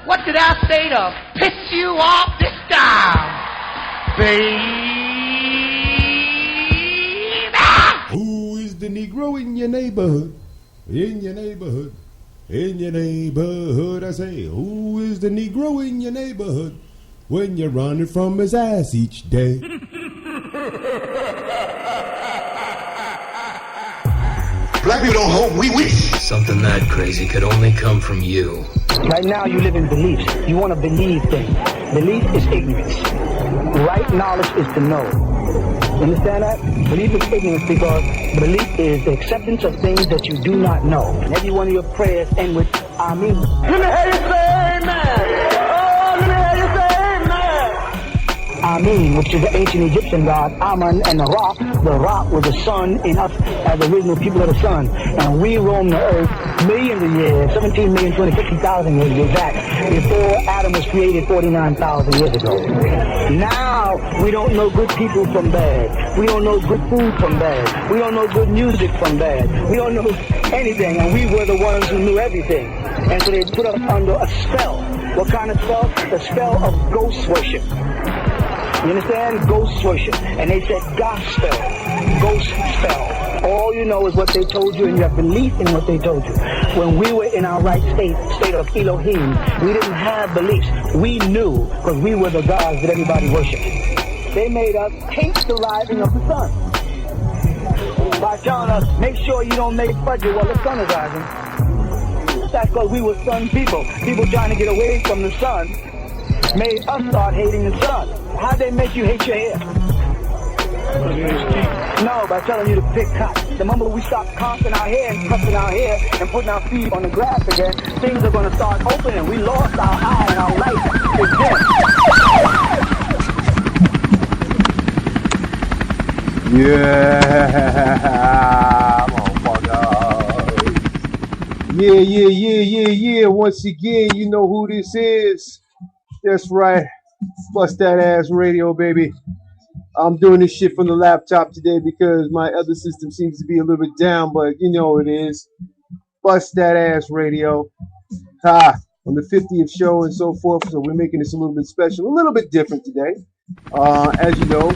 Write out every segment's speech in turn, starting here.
What did I say to piss you off this time, baby? Who is the Negro in your neighborhood? In your neighborhood. In your neighborhood, I say, who is the Negro in your neighborhood when you're running from his ass each day? Black people don't hope, we wish. Something that crazy could only come from you. Right now you live in beliefs. You want to believe things. Belief is ignorance. Right knowledge is to know. You understand that? Belief is ignorance because belief is the acceptance of things that you do not know. And every one of your prayers end with Amen. Let me hear you say amen. Oh, let me hear you say amen. Amen, which is the ancient Egyptian god Amun, and the Ra. The Ra was the sun in us as the original people of the sun. And we roam the earth millions of years, 17,250,000 years to be exact, before Adam was created 49,000 years ago. Now, we don't know good people from bad. We don't know good food from bad. We don't know good music from bad. We don't know anything, and we were the ones who knew everything. And so they put us under a spell. What kind of spell? The spell of ghost worship. You understand? Ghost worship. And they said gospel, ghost spell. All you know is what they told you, and you have belief in what they told you. When we were in our right state of Elohim, we didn't have beliefs. We knew, because we were the gods that everybody worshipped. They made us hate the rising of the sun by telling us, make sure you don't make fudge while the sun is rising. That's because we were sun people. People trying to get away from the sun made us start hating the sun. How'd they make you hate your hair? No, by telling you to pick cotton. The moment we stop combing our hair and cutting our hair and putting our feet on the grass again, things are going to start opening. We lost our eye and our light is dim. Yeah, motherfucker. Yeah. Once again, you know who this is. That's right. Bust That Ass Radio, baby. I'm doing this shit from the laptop today because my other system seems to be a little bit down, but you know it is. Bust That Ass Radio. On the 50th show and so forth, so we're making this a little bit special, a little bit different today. As you know,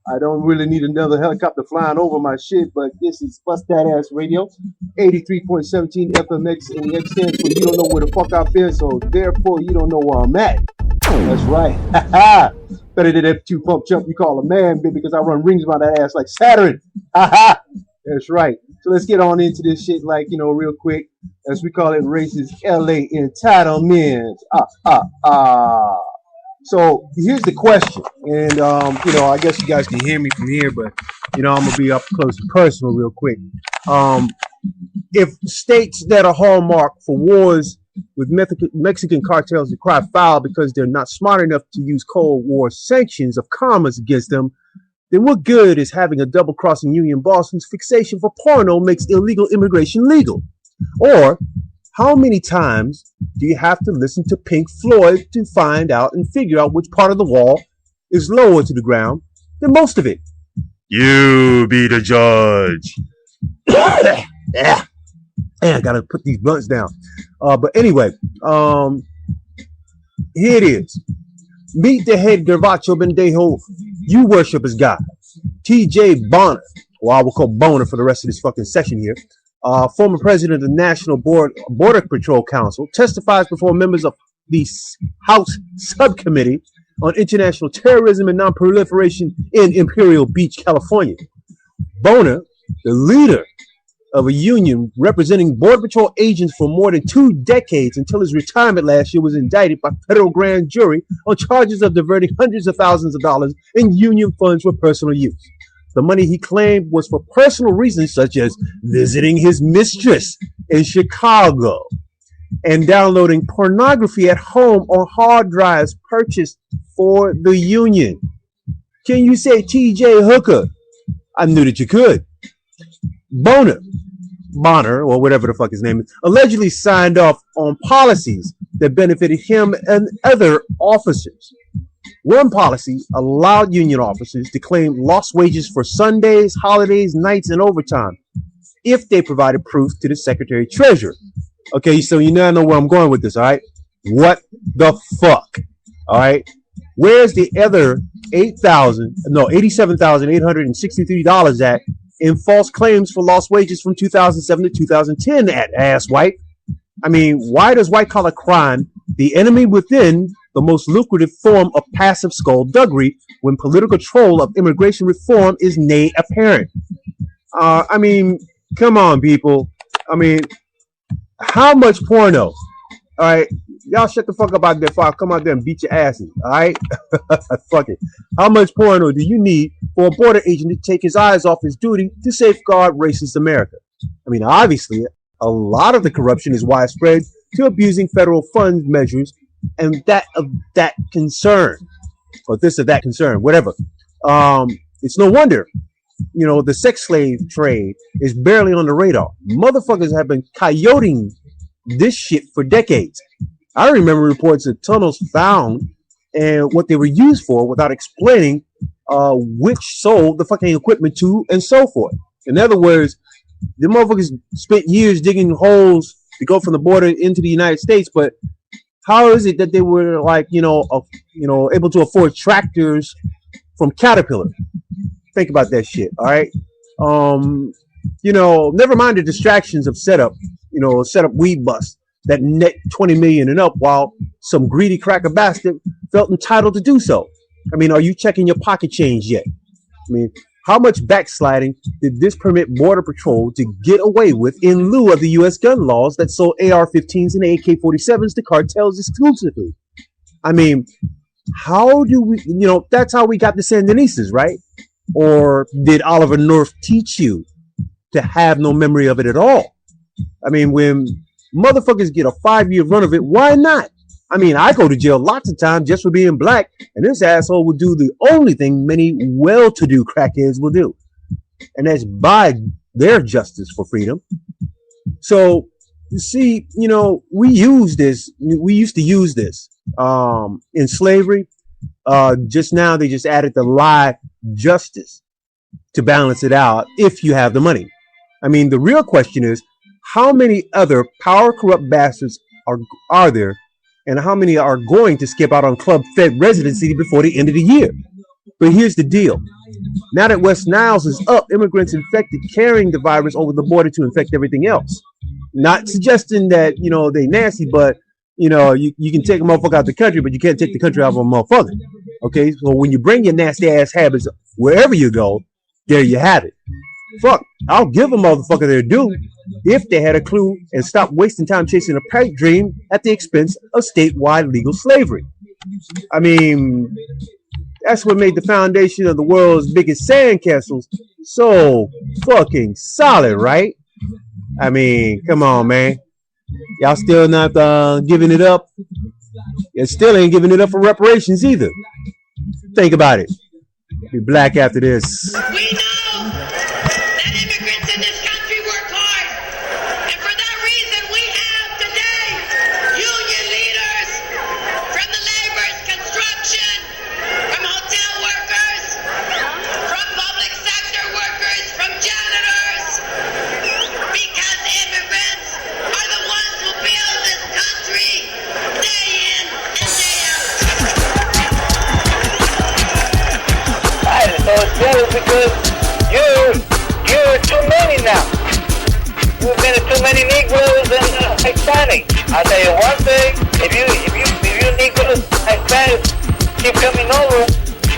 I don't really need another helicopter flying over my shit, but this is Bust That Ass Radio, 83.17 FMX, and the X stands for you don't know where the fuck I've been, so therefore you don't know where I'm at. That's right. Better than that 2 pump jump you call a man, baby, because I run rings around that ass like Saturn. That's right. So let's get on into this shit like, real quick, as we call it, racist LA entitlement. So here's the question, and I guess you guys can hear me from here, but I'm gonna be up close and personal real quick. If states that are hallmarked for wars with Mexican cartels that cry foul because they're not smart enough to use Cold War sanctions of commerce against them, then what good is having a double-crossing union boss whose fixation for porno makes illegal immigration legal? Or how many times do you have to listen to Pink Floyd to find out and figure out which part of the wall is lower to the ground than most of it? You be the judge. I gotta put these blunts down. But anyway, here it is. Meet the head Gervacho Bendejo you worship as God. T.J. Bonner, or I will call Boner for the rest of this fucking session here, former president of the National Border Patrol Council, testifies before members of the House Subcommittee on International Terrorism and Non-Proliferation in Imperial Beach, California. Boner, the leader of a union representing Border Patrol agents for more than 2 decades until his retirement last year, was indicted by federal grand jury on charges of diverting hundreds of thousands of dollars in union funds for personal use. The money he claimed was for personal reasons such as visiting his mistress in Chicago and downloading pornography at home on hard drives purchased for the union. Can you say TJ Hooker? I knew that you could. Bonner, or whatever the fuck his name is, allegedly signed off on policies that benefited him and other officers. One policy allowed union officers to claim lost wages for Sundays, holidays, nights, and overtime if they provided proof to the Secretary Treasurer. Okay, so you now know where I'm going with this, all right? What the fuck? All right. Where's the other $87,863 at in false claims for lost wages from 2007 to 2010 at asswipe? I mean, why does white collar crime, the enemy within the most lucrative form of passive skullduggery, when political control of immigration reform is nay apparent? I mean, come on, people. I mean, how much porno? All right. Y'all shut the fuck up out there before I come out there and beat your asses. All right. Fuck it. How much porno do you need for a border agent to take his eyes off his duty to safeguard racist America? I mean, obviously, a lot of the corruption is widespread to abusing federal fund measures and that of that concern, or this or that concern, whatever. It's no wonder, you know, the sex slave trade is barely on the radar. Motherfuckers have been coyoting this shit for decades. I remember reports of tunnels found and what they were used for without explaining which sold the fucking equipment to and so forth. In other words, the motherfuckers spent years digging holes to go from the border into the United States, but how is it that they were like, able to afford tractors from Caterpillar? Think about that shit, all right? Never mind the distractions of setup weed bust that net 20 million and up, while some greedy cracker bastard felt entitled to do so. I mean, are you checking your pocket change yet? I mean, how much backsliding did this permit Border Patrol to get away with in lieu of the U.S. gun laws that sold AR-15s and AK-47s to cartels exclusively? I mean, how do we, that's how we got the Sandinistas, right? Or did Oliver North teach you to have no memory of it at all? I mean, when motherfuckers get a 5-year run of it, why not? I mean, I go to jail lots of times just for being black, and this asshole will do the only thing many well-to-do crackheads will do, and that's buy their justice for freedom. So, you see, we used to use this in slavery. Just now, they just added the lie justice to balance it out if you have the money. I mean, the real question is, how many other power-corrupt bastards are there, and how many are going to skip out on club-fed residency before the end of the year? But here's the deal. Now that West Niles is up, immigrants infected carrying the virus over the border to infect everything else. Not suggesting that, they nasty, but, you can take a motherfucker out the country, but you can't take the country out of a motherfucker. Okay? So when you bring your nasty-ass habits wherever you go, there you have it. Fuck, I'll give a motherfucker their due if they had a clue and stopped wasting time chasing a pipe dream at the expense of statewide legal slavery. I mean, that's what made the foundation of the world's biggest sandcastles so fucking solid, right? I mean, come on, man. Y'all still not giving it up? You still ain't giving it up for reparations either. Think about it. Be black after this. We know that immigrants in this country work hard, and for that reason we have today union leaders from the laborers, construction, from hotel workers, from public sector workers, from janitors, because immigrants are the ones who build this country day in and day out. So it's jealous because you're too many now. You've been too many Negroes and Hispanics. I'll tell you one thing: if you Negroes, Hispanics keep coming over,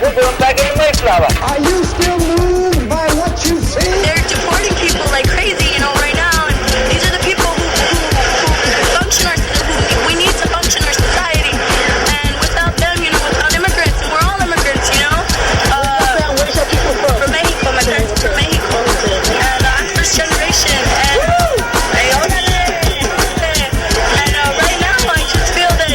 we're going back in the Mayflower. Are you still moved by what you see? They're deporting people like crazy, right now. And these are the people who function we need to function our society. And without them, without immigrants, and we're all immigrants, Where's your people from? From Mexico, my parents are from Mexico. And I'm first generation. And right now, I just feel that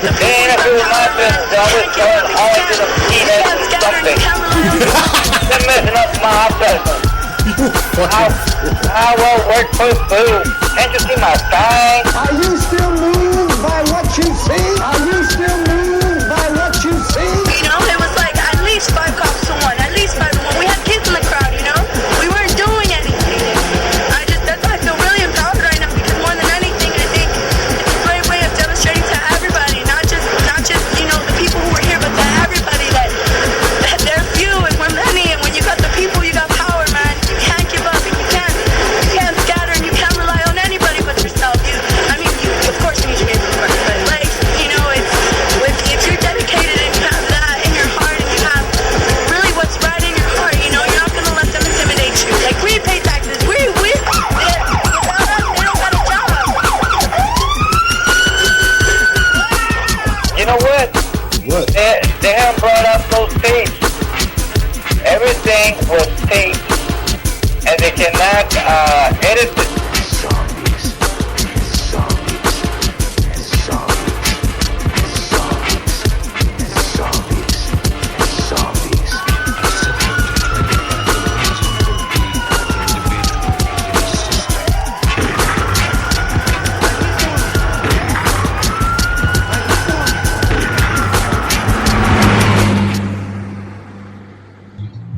got the They ain't doing my business. They're always going hard to the peanuts or something. They're messing up my business. I will work for food. Can't you see my sign? Are you still moved by what you see? Are you still moved by what you see? You know, it was like at least 5 cops to 1. At least 5 to 1. We had kids in the crowd, you know? We weren't doing anything. That's why I feel really empowered right now, because more than anything, I think it's a great way of demonstrating to everybody, not just you know, the people who were here, but to everybody that they're few and we're many, and when you got the people, you got power, man. You can't give up, and you can't scatter, and you can't rely on anybody but yourself. Of course you need your neighbors first, but like, you know, if you're dedicated and you have that in your heart, and you have really what's right in your heart, you know, you're not gonna let them intimidate you. Like, we pay taxes, without us, they don't got a job. You know what? What? They haven't brought up those tapes. Everything was taped, and they cannot edit it.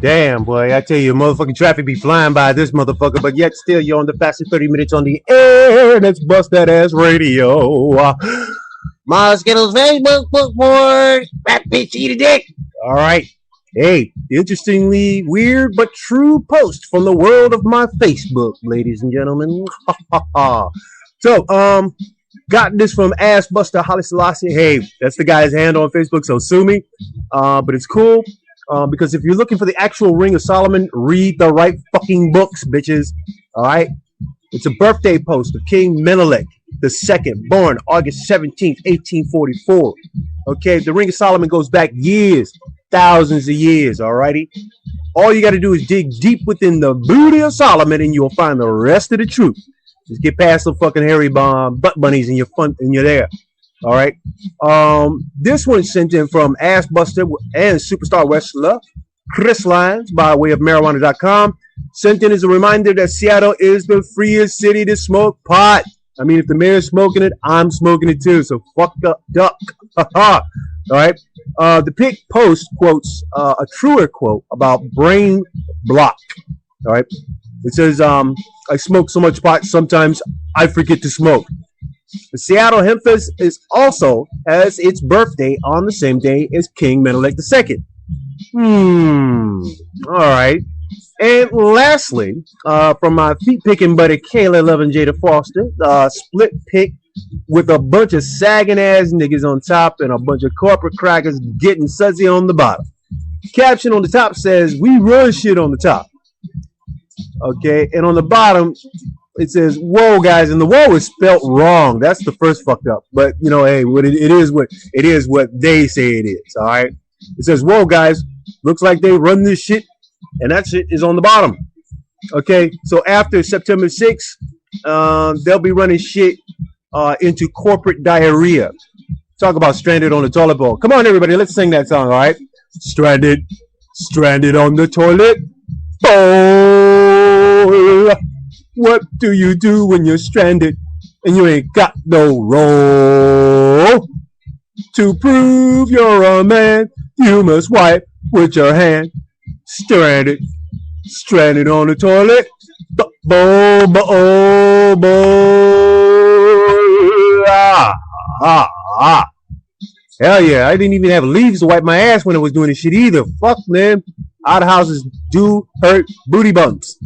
Damn, boy, I tell you, motherfucking traffic be flying by this motherfucker, but yet still you're on the fastest 30 minutes on the air. Let's bust that ass radio. My Skittles Facebook book board. Rap bitch, eat a dick. All right. Hey, interestingly weird but true post from the world of my Facebook, ladies and gentlemen. So, got this from Ass Buster Holly Selassie. Hey, that's the guy's hand on Facebook, so sue me. But it's cool. Because if you're looking for the actual Ring of Solomon, read the right fucking books, bitches. All right? It's a birthday post of King Menelik II, born August 17th, 1844. Okay? The Ring of Solomon goes back years, thousands of years, all righty? All you got to do is dig deep within the booty of Solomon, and you'll find the rest of the truth. Just get past the fucking hairy butt bunnies, and you're there. All right. This one sent in from Ass Buster and Superstar Wrestler Chris Lyons by way of marijuana.com. Sent in as a reminder that Seattle is the freest city to smoke pot. I mean, if the mayor's smoking it, I'm smoking it too. So fuck up, duck. All right. The pic post quotes a truer quote about brain block. All right. It says, I smoke so much pot, sometimes I forget to smoke. The Seattle Hemphis is also has its birthday on the same day as King Menelik II. All right. And lastly, from my feet-picking buddy Kayla 11 Jada Foster, split pick with a bunch of sagging-ass niggas on top and a bunch of corporate crackers getting sudsy on the bottom. Caption on the top says, "We run shit on the top." Okay, and on the bottom, it says, "Whoa, guys," and the "whoa" is spelt wrong. That's the first fucked up. But, you know, hey, it is what they say it is, all right? It says, "Whoa, guys, looks like they run this shit," and that shit is on the bottom. Okay, so after September 6th, they'll be running shit into corporate diarrhea. Talk about stranded on the toilet bowl. Come on, everybody, let's sing that song, all right? Stranded on the toilet bowl. What do you do when you're stranded and you ain't got no roll? To prove you're a man, you must wipe with your hand. Stranded on the toilet bowl. Hell yeah, I didn't even have leaves to wipe my ass when I was doing this shit either. Fuck, man. Outhouses do hurt booty bumps.